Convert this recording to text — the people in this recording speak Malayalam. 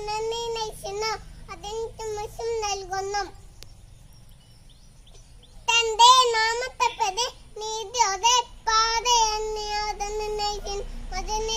നന്ദി നയിക്കുന്നു അതിന് തുമസും നൽകുന്നു തന്റെ നാമത്തെ നീതിയോടെ പാതയെന്ന് നയിക്കുന്നു അതിന്